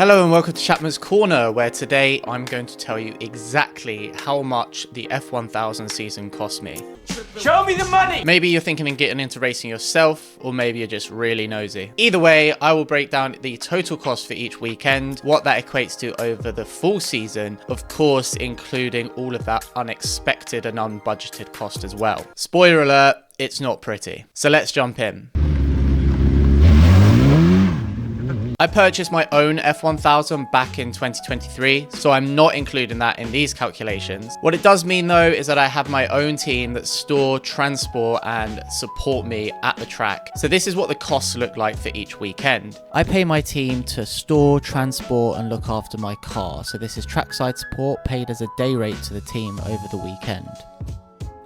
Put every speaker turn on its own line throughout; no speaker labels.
Hello and welcome to Chapmans Corner, where today I'm going to tell you exactly how much the F1000 season cost me.
Show me the money!
Maybe you're thinking of getting into racing yourself, or maybe you're just really nosy. Either way, I will break down the total cost for each weekend, what that equates to over the full season, of course including all of that unexpected and unbudgeted cost as well. Spoiler alert, it's not pretty. So let's jump in. I purchased my own F1000 back in 2023, so I'm not including that in these calculations. What it does mean though is that I have my own team that store, transport and support me at the track. So this is what the costs look like for each weekend. I pay my team to store, transport and look after my car. So this is trackside support paid as a day rate to the team over the weekend.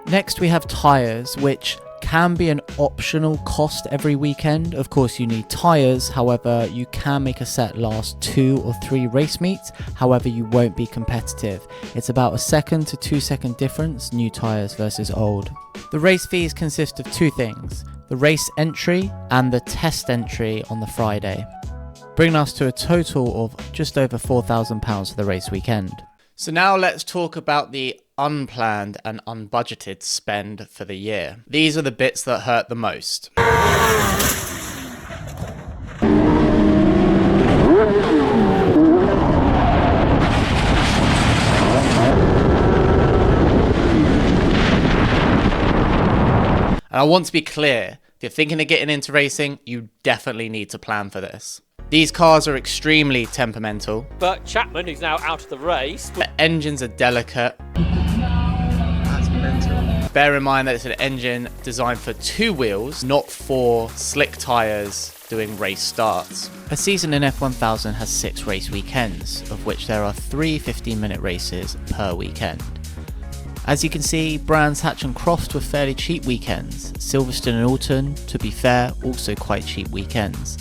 Next we have tyres, which can be an optional cost every weekend. Of course you need tyres, however you can make a set last 2 or 3 race meets, however you won't be competitive. It's about a 1 to 2 second difference, new tyres versus old. The race fees consist of 2 things, the race entry and the test entry on the Friday, bringing us to a total of just over £4,000 for the race weekend. So now let's talk about the unplanned and unbudgeted spend for the year. These are the bits that hurt the most. And I want to be clear, if you're thinking of getting into racing, you definitely need to plan for this. These cars are extremely temperamental.
But Chapman, who's now out of the race.
The engines are delicate. That's mental. Bear in mind that it's an engine designed for 2 wheels, not 4 slick tyres doing race starts. A season in F1000 has 6 race weekends, of which there are 3 15-minute races per weekend. As you can see, Brands Hatch and Croft were fairly cheap weekends. Silverstone and Alton, to be fair, also quite cheap weekends.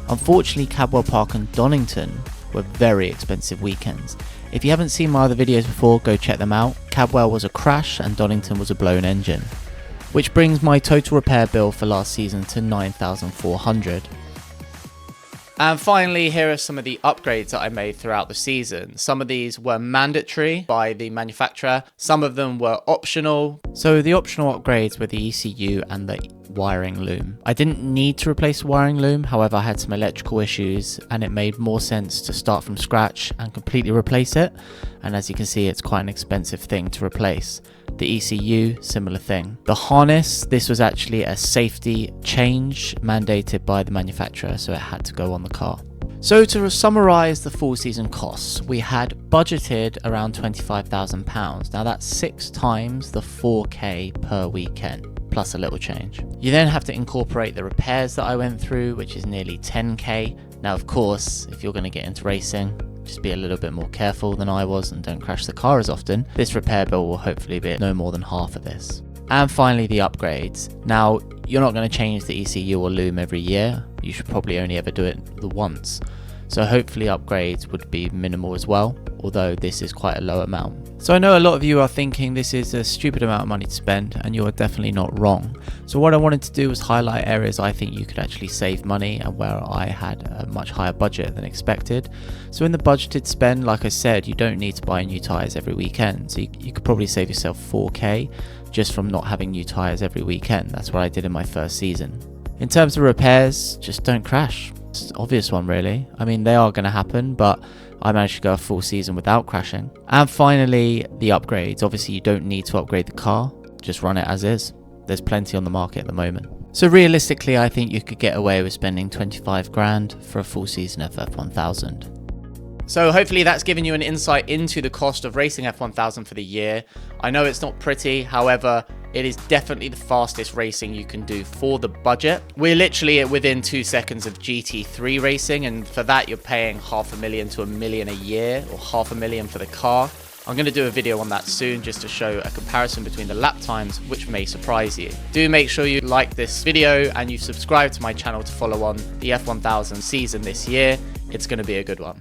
Unfortunately, Cadwell Park and Donington were very expensive weekends. If you haven't seen my other videos before, go check them out. Cadwell was a crash and Donington was a blown engine. Which brings my total repair bill for last season to £9,400. And finally, here are some of the upgrades that I made throughout the season. Some of these were mandatory by the manufacturer, some of them were optional. So the optional upgrades were the ECU and the wiring loom. I didn't need to replace the wiring loom, however I had some electrical issues and it made more sense to start from scratch and completely replace it. And as you can see, it's quite an expensive thing to replace. The ECU, similar thing. The harness, this was actually a safety change mandated by the manufacturer, so it had to go on the car. So to summarise the full season costs, we had budgeted around £25,000. Now that's 6 times the 4k per weekend, plus a little change. You then have to incorporate the repairs that I went through, which is nearly 10k. Now of course, if you're going to get into racing, just be a little bit more careful than I was and don't crash the car as often. This repair bill will hopefully be no more than half of this. And finally the upgrades. Now you're not going to change the ECU or loom every year. You should probably only ever do it the once. So hopefully upgrades would be minimal as well, although this is quite a low amount. So I know a lot of you are thinking this is a stupid amount of money to spend, and you are definitely not wrong. So what I wanted to do was highlight areas I think you could actually save money and where I had a much higher budget than expected. So in the budgeted spend, like I said, you don't need to buy new tyres every weekend. So you could probably save yourself 4k just from not having new tyres every weekend. That's what I did in my first season. In terms of repairs, just don't crash. It's an obvious one really. I mean, they are going to happen, but I managed to go a full season without crashing. And finally, the upgrades. Obviously you don't need to upgrade the car, just run it as is. There's plenty on the market at the moment. So realistically, I think you could get away with spending 25 grand for a full season of F1000. So hopefully that's given you an insight into the cost of racing F1000 for the year. I know it's not pretty, however, it is definitely the fastest racing you can do for the budget. We're literally within 2 seconds of GT3 racing, and for that you're paying $500,000 to $1 million a year, or $500,000 for the car. I'm going to do a video on that soon just to show a comparison between the lap times, which may surprise you. Do make sure you like this video and you subscribe to my channel to follow on the F1000 season this year. It's going to be a good one.